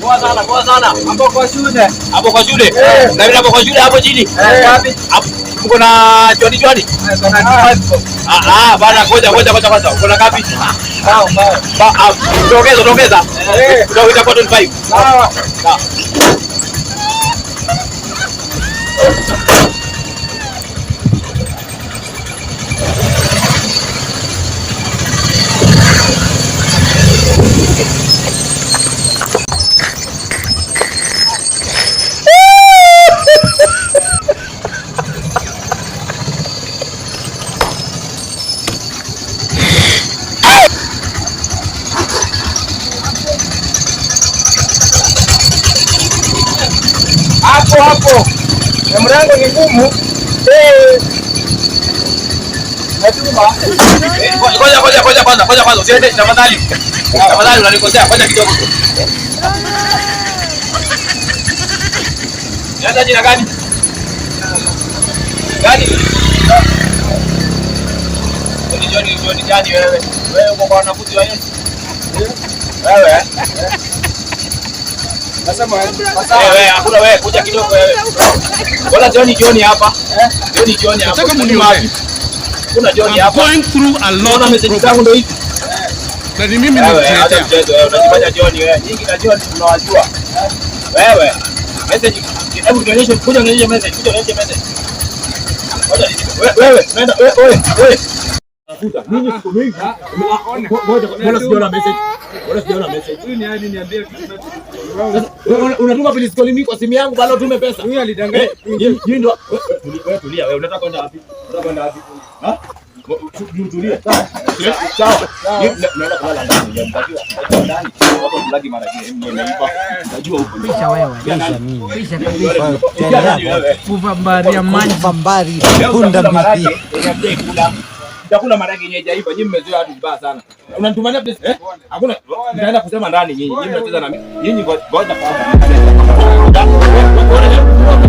Poa sana. Hapo kwa shule. Na bila kwa shule hapo chini. Wapi? Uko na Johnny? Bana ngoja kwanza. Uko na ngapi? Ongeza. Ndio itakuwa 25. Sawa. Hapo. Mlango ni ngumu. Natuma. Ngoja kwanza. Usiende tafadhali. Tafadhali unanikosea. Ngoja kidogo. Nianza jina gani? Johnny gani wewe? Wewe uko kwa wanafunzi wa Yesu? Wewe? Nasema wewe hakuna wewe kuja kidogo wewe. Bora Johnny hapa. Johnny hapa. Nataka mniwapi? Kuna Johnny hapa. Going through a lot of message zangu ndio hivi. Na ni mimi ninakutetea. Wewe unajifanya Johnny wewe. Nyingi na Johnny tunawajua. Wewe. Message hebu tuonyeshe kuja message. Wewe unaenda wewe. Mimi siku mingi. Ngoja sijaona message. Huyu ni hadi niambie unatuma please call mimi kwa simu yangu bado tume pesa. Huyu alidanganya. Yeye ndio tulia wewe unataka kwenda wapi? Ha? Tulia. Sawa. Naenda kulala ndani. Mpakiwa ndani. Hapo mlagi mara nyingine nimeipa. Najua huko. Pisha wewe, pisha mimi. Pisha kabisa. Kuvambari ya maji vambari. Punda miti. Chakula maragi yenyewe haiva, nyinyi mmezoea watu vibaya sana. Unanitumania pesa? Hakuna. Nitaenda kusema ndani nyinyi. Nyinyi mnacheza na mimi. Nyinyi ngoja kwanza.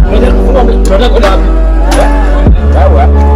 Unataka kwenda wapi? Sawa.